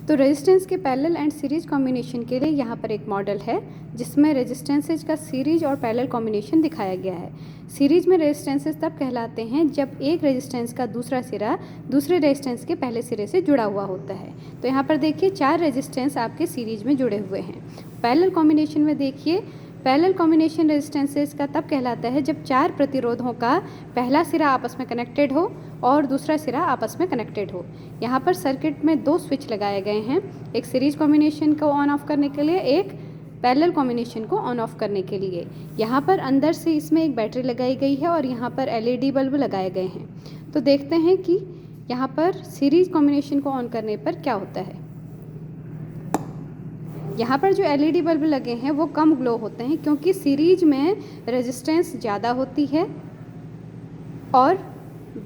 तो रेजिस्टेंस के parallel and series combination के लिए यहाँ पर एक मॉडल है जिसमें रेजिस्टेंसेज का सीरीज और पैरेलल कॉम्बिनेशन दिखाया गया है। सीरीज में रेजिस्टेंसेज तब कहलाते हैं जब एक रेजिस्टेंस का दूसरा सिरा दूसरे रेजिस्टेंस के पहले सिरे से जुड़ा हुआ होता है। तो यहाँ पर देखिए 4 रेजिस्टेंस आपके सीरीज में जुड़े हुए हैं। पैरेलल कॉम्बिनेशन में देखिए, पैरेलल कॉम्बिनेशन रेजिस्टेंसेज का तब कहलाता है जब 4 प्रतिरोधों का पहला सिरा आपस में कनेक्टेड हो और दूसरा सिरा आपस में कनेक्टेड हो। यहाँ पर सर्किट में 2 स्विच लगाए गए हैं, एक सीरीज कॉम्बिनेशन को ऑन ऑफ करने के लिए, एक पैरेलल कॉम्बिनेशन को ऑन ऑफ करने के लिए। यहाँ पर अंदर से इसमें एक बैटरी लगाई गई है और यहाँ पर LED बल्ब लगाए गए हैं। तो देखते हैं कि यहाँ पर सीरीज कॉम्बिनेशन को ऑन करने पर क्या होता है। यहाँ पर जो LED बल्ब लगे हैं वो कम ग्लो होते हैं क्योंकि सीरीज में रेजिस्टेंस ज़्यादा होती है और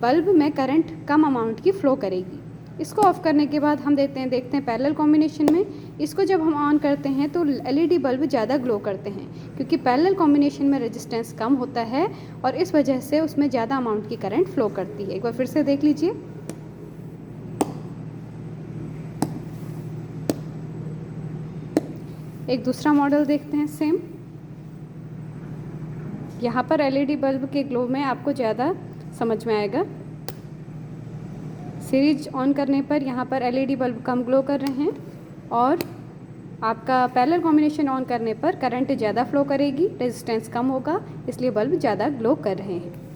बल्ब में करंट कम अमाउंट की फ़्लो करेगी। इसको ऑफ़ करने के बाद हम देखते हैं पैरेलल कॉम्बिनेशन में, इसको जब हम ऑन करते हैं तो LED बल्ब ज़्यादा ग्लो करते हैं क्योंकि पैरेलल कॉम्बिनेशन में रेजिस्टेंस कम होता है और इस वजह से उसमें ज़्यादा अमाउंट की करंट फ़्लो करती है। एक बार फिर से देख लीजिए। एक दूसरा मॉडल देखते हैं सेम। यहाँ पर LED बल्ब के ग्लो में आपको ज़्यादा समझ में आएगा। सीरीज ऑन करने पर यहाँ पर LED बल्ब कम ग्लो कर रहे हैं और आपका पैरेलल कॉम्बिनेशन ऑन करने पर करंट ज़्यादा फ्लो करेगी, रेजिस्टेंस कम होगा, इसलिए बल्ब ज़्यादा ग्लो कर रहे हैं।